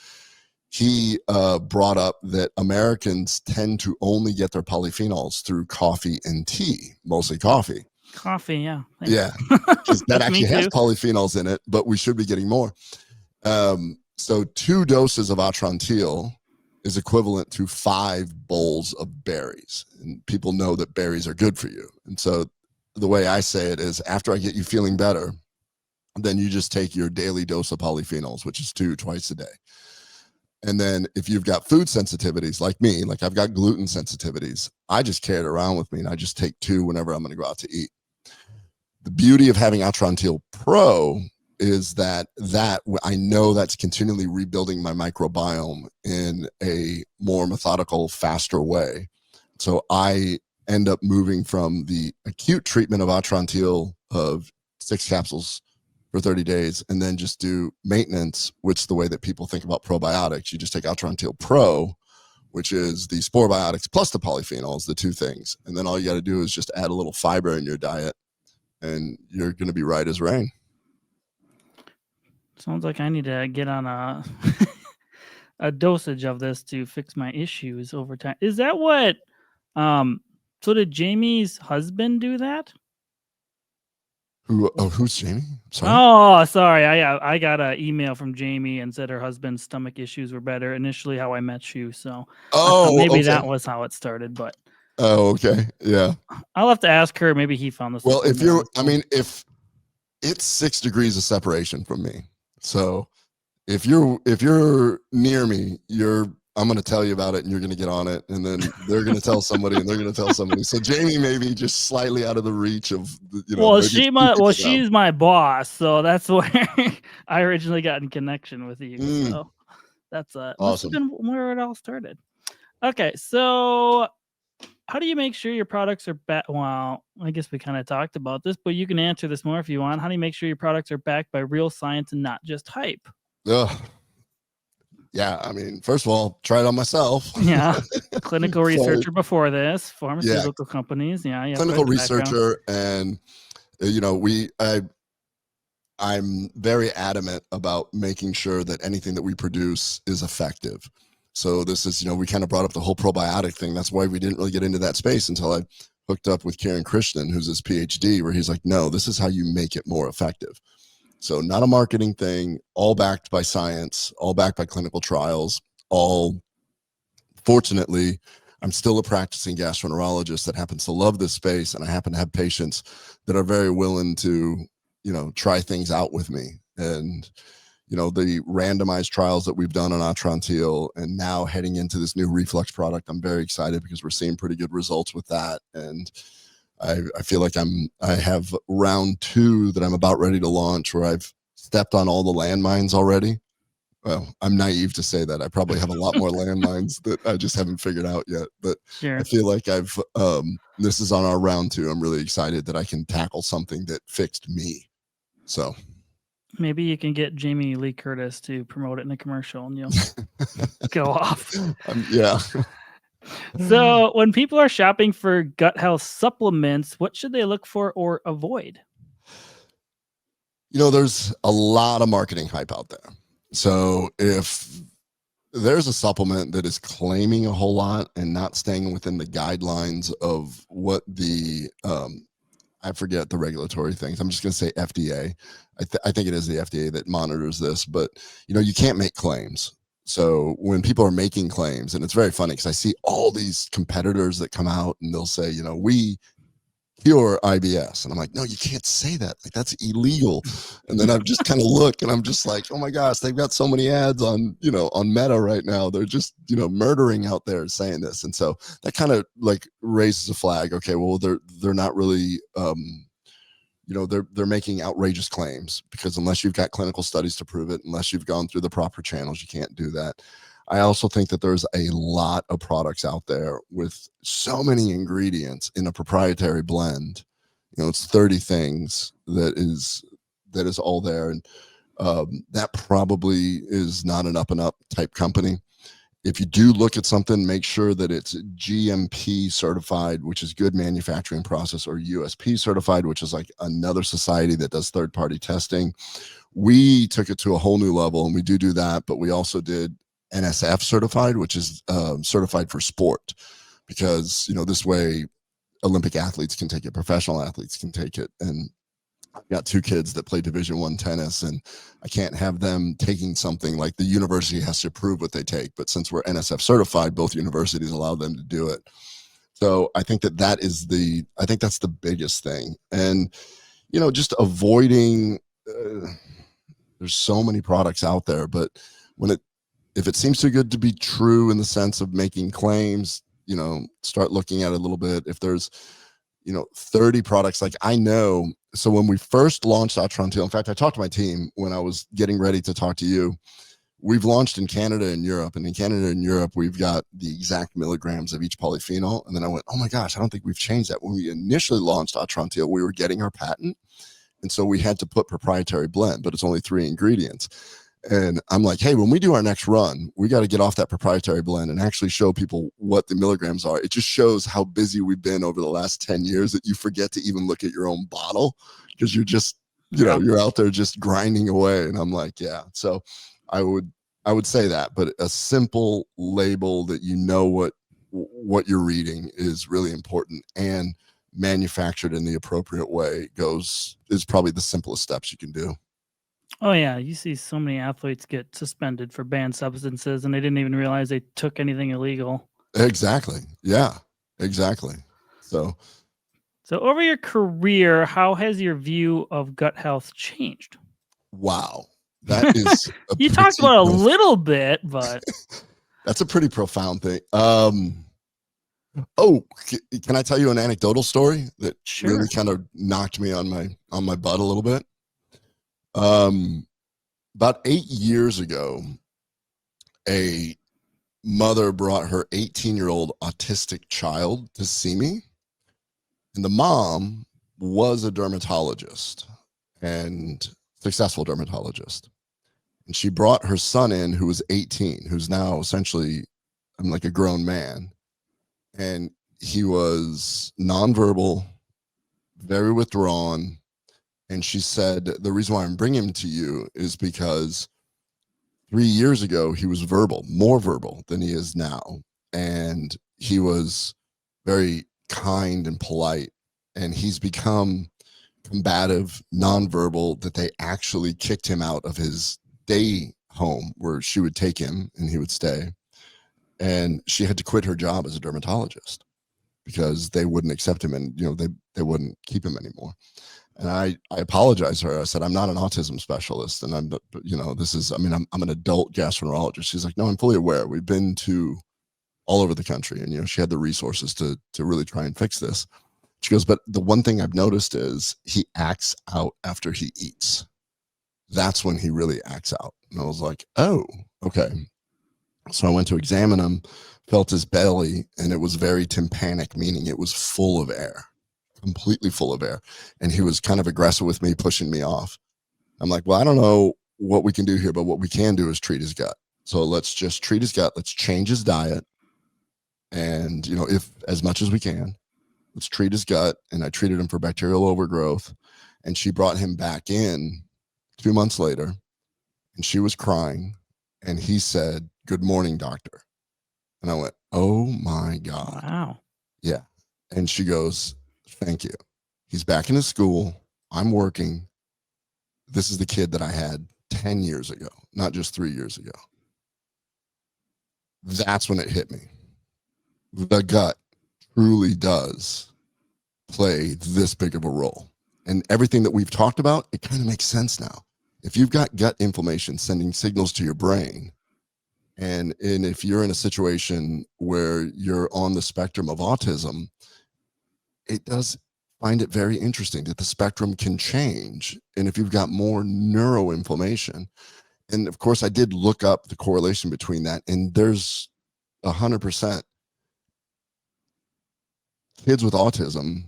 he brought up that Americans tend to only get their polyphenols through coffee and tea, mostly coffee. Coffee, yeah. Yeah, because that actually has polyphenols in it, but we should be getting more. So 2 doses of Atrantil is equivalent to 5 bowls of berries. And people know that berries are good for you. And so the way I say it is, after I get you feeling better, then you just take your daily dose of polyphenols, which is 2 twice a day. And then if you've got food sensitivities like me, like I've got gluten sensitivities, I just carry it around with me and I just take 2 whenever I'm going to go out to eat. The beauty of having Atrantil Pro is that I know that's continually rebuilding my microbiome in a more methodical, faster way. So I end up moving from the acute treatment of Atrantil of 6 capsules for 30 days and then just do maintenance, which is the way that people think about probiotics. You just take Atrantil Pro, which is the spore biotics plus the polyphenols, the 2 things. And then all you got to do is just add a little fiber in your diet and you're going to be right as rain. Sounds like I need to get on a a dosage of this to fix my issues over time. Is that what so did Jamie's husband do that? Who's Jamie? Sorry. Oh, sorry. I got an email from Jamie and said her husband's stomach issues were better initially how I met you. So maybe that was how it started, but okay. Yeah. I'll have to ask her. Maybe he found this. Well, if it's 6 degrees of separation from me. So if you're near me, I'm going to tell you about it and you're going to get on it. And then they're going to tell somebody and they're going to tell somebody. So Jamie may be just slightly out of the reach of, she's my boss. So that's where I originally got in connection with you. So that's awesome. Must have been where it all started. Okay. So how do you make sure your products are backed? Well, I guess we kind of talked about this, but you can answer this more if you want. How do you make sure your products are backed by real science and not just hype? Yeah, I mean, first of all, try it on myself. Yeah, clinical researcher before this, pharmaceutical companies. Yeah, clinical researcher, and I'm very adamant about making sure that anything that we produce is effective. So this is, we kind of brought up the whole probiotic thing. That's why we didn't really get into that space until I hooked up with Kieran Krishnan, who's his PhD, where he's like, no, this is how you make it more effective. So not a marketing thing, all backed by science, all backed by clinical trials, fortunately, I'm still a practicing gastroenterologist that happens to love this space. And I happen to have patients that are very willing to, try things out with me. And, the randomized trials that we've done on Atrantil and now heading into this new reflux product, I'm very excited because we're seeing pretty good results with that. And I feel like I have round 2 that I'm about ready to launch where I've stepped on all the landmines already. Well, I'm naive to say that. I probably have a lot more landmines that I just haven't figured out yet. But I feel like this is on our round 2. I'm really excited that I can tackle something that fixed me. So maybe you can get Jamie Lee Curtis to promote it in a commercial and you'll go off. Yeah. So when people are shopping for gut health supplements, what should they look for or avoid? There's a lot of marketing hype out there. So if there's a supplement that is claiming a whole lot and not staying within the guidelines of what the, I forget the regulatory things. I'm just going to say FDA. I think it is the FDA that monitors this, but you can't make claims. So when people are making claims, and it's very funny because I see all these competitors that come out and they'll say, we cure IBS. And I'm like, no, you can't say that. Like, that's illegal. And then I just kind of look and I'm just like, oh my gosh, they've got so many ads on, on Meta right now. They're just, murdering out there saying this. And so that kind of like raises a flag. Okay, well, they're not really, they're making outrageous claims because unless you've got clinical studies to prove it, unless you've gone through the proper channels, you can't do that. I also think that there's a lot of products out there with so many ingredients in a proprietary blend. It's 30 things that is all there. And that probably is not an up and up type company. If you do look at something, make sure that it's GMP certified, which is good manufacturing process, or USP certified, which is like another society that does third-party testing. We took it to a whole new level, and we do that, but we also did NSF certified, which is certified for sport, because this way Olympic athletes can take it, professional athletes can take it. And I've got 2 kids that play Division I tennis, and I can't have them taking something like the university has to prove what they take. But since we're NSF certified, both universities allow them to do it. So I think that's the biggest thing. And, just avoiding, there's so many products out there, but if it seems too good to be true in the sense of making claims, start looking at it a little bit. If there's, 30 products, like I know. So when we first launched Atrantil, in fact, I talked to my team when I was getting ready to talk to you. we've launched in Canada and Europe, and in Canada and Europe, we've got the exact milligrams of each polyphenol. And then I went, oh my gosh, I don't think we've changed that. When we initially launched Atrantil, we were getting our patent. And so we had to put proprietary blend, but it's only 3 ingredients. And I'm like, hey, when we do our next run, we got to get off that proprietary blend and actually show people what the milligrams are. It just shows how busy we've been over the last 10 years that you forget to even look at your own bottle because you're just, you're out there just grinding away. And I'm like, yeah. So I would say that, but a simple label that you know what you're reading is really important, and manufactured in the appropriate way is probably the simplest steps you can do. Oh yeah, you see so many athletes get suspended for banned substances and they didn't even realize they took anything illegal. Exactly. Yeah, exactly. So over your career, how has your view of gut health changed? Wow. That is you talked about a little bit, but that's a pretty profound thing. Can I tell you an anecdotal story that really kind of knocked me on my butt a little bit? About 8 years ago, a mother brought her 18-year-old autistic child to see me, and the mom was a dermatologist and successful dermatologist. And she brought her son in, who was 18, who's now essentially like a grown man. And he was nonverbal, very withdrawn. And she said, the reason why I'm bringing him to you is because 3 years ago, he was verbal, more verbal than he is now. And he was very kind and polite. And he's become combative, nonverbal, that they actually kicked him out of his day home where she would take him and he would stay. And she had to quit her job as a dermatologist because they wouldn't accept him, and they wouldn't keep him anymore. And I apologized to her. I said, I'm not an autism specialist, and I'm an adult gastroenterologist. She's like, no, I'm fully aware. We've been to all over the country, and she had the resources to really try and fix this. She goes, but the one thing I've noticed is he acts out after he eats. That's when he really acts out. And I was like, oh, okay. So I went to examine him, felt his belly, and it was very tympanic, meaning it was full of air, completely full of air. And he was kind of aggressive with me, pushing me off. I'm like, well, I don't know what we can do here, but what we can do is treat his gut. So let's just treat his gut. Let's change his diet. And, if as much as we can, let's treat his gut. And I treated him for bacterial overgrowth. And she brought him back in 2 months later, and she was crying. And he said, good morning, doctor. And I went, oh my God. Wow. Yeah. And she goes, thank you. He's back in his school. I'm working. This is the kid that I had 10 years ago, not just 3 years ago. That's when it hit me. The gut truly does play this big of a role. And everything that we've talked about, it kind of makes sense now. If you've got gut inflammation sending signals to your brain, and if you're in a situation where you're on the spectrum of autism, it does find it very interesting that the spectrum can change. And if you've got more neuroinflammation, and of course I did look up the correlation between that, and there's 100% kids with autism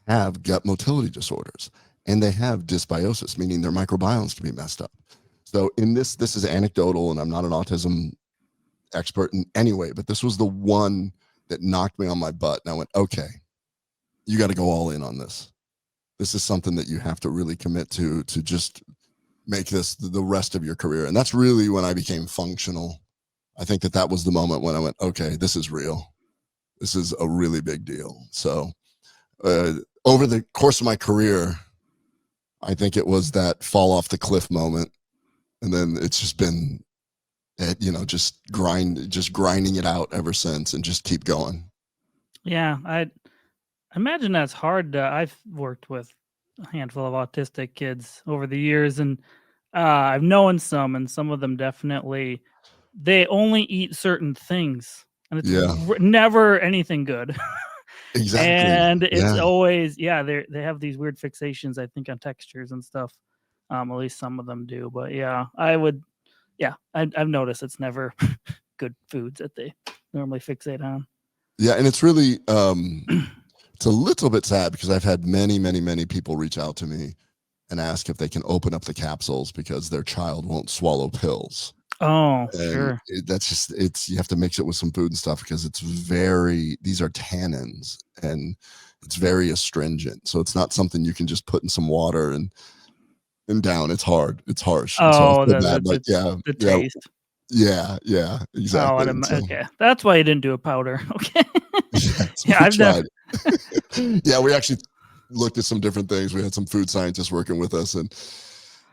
have gut motility disorders, and they have dysbiosis, meaning their microbiomes can be messed up. So this is anecdotal, and I'm not an autism expert in any way, but this was the one that knocked me on my butt. And I went, okay, you got to go all in on this. This is something that you have to really commit to just make this the rest of your career. And that's really when I became functional. I think that was the moment when I went, okay, this is real. This is a really big deal. So over the course of my career, I think it was that fall off the cliff moment. And then it's just been, just grinding it out ever since, and just keep going. Yeah, I imagine that's hard. I've worked with a handful of autistic kids over the years, and I've known some, and some of them definitely, they only eat certain things, and it's never anything good. Exactly. And it's always, they have these weird fixations, I think, on textures and stuff. At least some of them do. But yeah, I would Yeah, I've noticed it's never good foods that they normally fixate on. Yeah, and it's really it's a little bit sad because I've had many people reach out to me and ask if they can open up the capsules because their child won't swallow pills. Oh, And sure. that's just, it's, you have to mix it with some food and stuff because these are tannins and it's very astringent. So it's not something you can just put in some water and down. It's hard. It's harsh. And so I Oh, feel bad. Like, the taste. yeah, Oh, exactly. And so, okay. That's why you didn't do a powder. Okay. yes, Yeah, we I've never. tried. Yeah, we actually looked at some different things. We had some food scientists working with us, and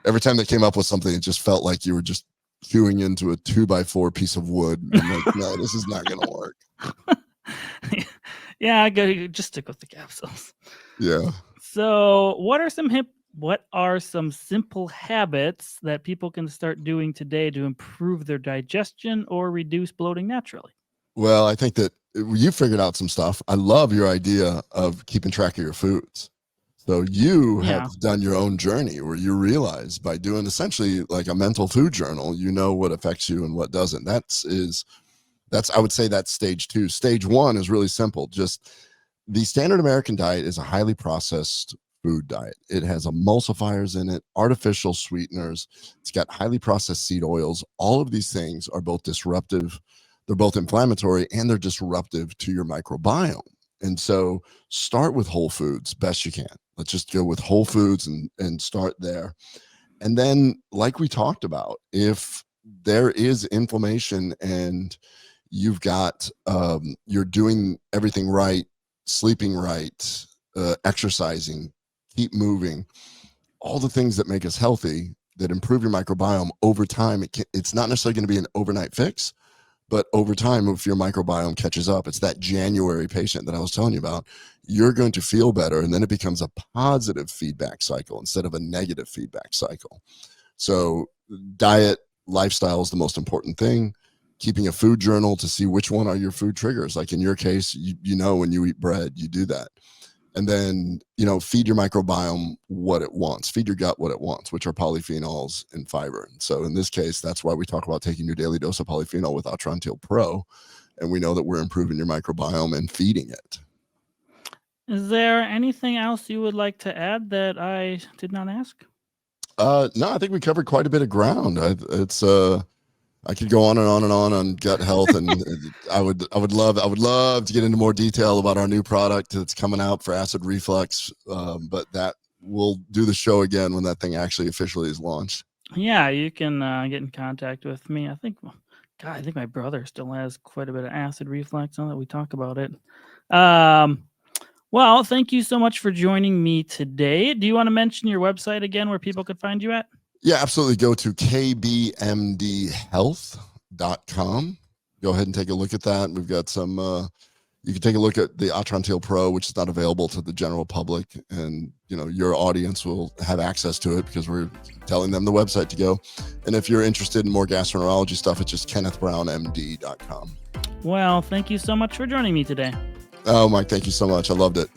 every time they came up with something, it just felt like you were just chewing into a 2x4 piece of wood. I'm like, no, this is not going to work. Yeah, I go just stick with the capsules. Yeah. So, what are some simple habits that people can start doing today to improve their digestion or reduce bloating naturally? Well, I think that you figured out some stuff. I love your idea of keeping track of your foods. So you have Yeah. done your own journey where you realize by doing essentially like a mental food journal, you know what affects you and what doesn't. I would say that's stage 2. Stage 1 is really simple. Just the standard American diet is a highly processed food diet. It has emulsifiers in it, artificial sweeteners. It's got highly processed seed oils. All of these things are both disruptive. They're both inflammatory and they're disruptive to your microbiome. And so start with whole foods best you can. Let's just go with whole foods and start there. And then, like we talked about, if there is inflammation and you've got you're doing everything right, sleeping right, exercising, keep moving, all the things that make us healthy, that improve your microbiome over time. It's not necessarily going to be an overnight fix, but over time, if your microbiome catches up, it's that January patient that I was telling you about, you're going to feel better. And then it becomes a positive feedback cycle instead of a negative feedback cycle. So diet, lifestyle is the most important thing. Keeping a food journal to see which one are your food triggers. Like in your case, you know, when you eat bread, you do that. And then, feed your microbiome what it wants, feed your gut what it wants, which are polyphenols and fiber. And so in this case, that's why we talk about taking your daily dose of polyphenol with Atrantil Pro. And we know that we're improving your microbiome and feeding it. Is there anything else you would like to add that I did not ask? No, I think we covered quite a bit of ground. I could go on and on and on gut health, and I would love to get into more detail about our new product that's coming out for acid reflux. But that we'll do the show again when that thing actually officially is launched. Yeah, you can get in contact with me. I think my brother still has quite a bit of acid reflux now that we talk about it. Well, thank you so much for joining me today. Do you want to mention your website again where people could find you at? Yeah, absolutely. Go to kbmdhealth.com. Go ahead and take a look at that. We've got some, you can take a look at the Atrantil Pro, which is not available to the general public. And, your audience will have access to it because we're telling them the website to go. And if you're interested in more gastroenterology stuff, it's just kennethbrownmd.com. Well, thank you so much for joining me today. Oh, Mike, thank you so much. I loved it.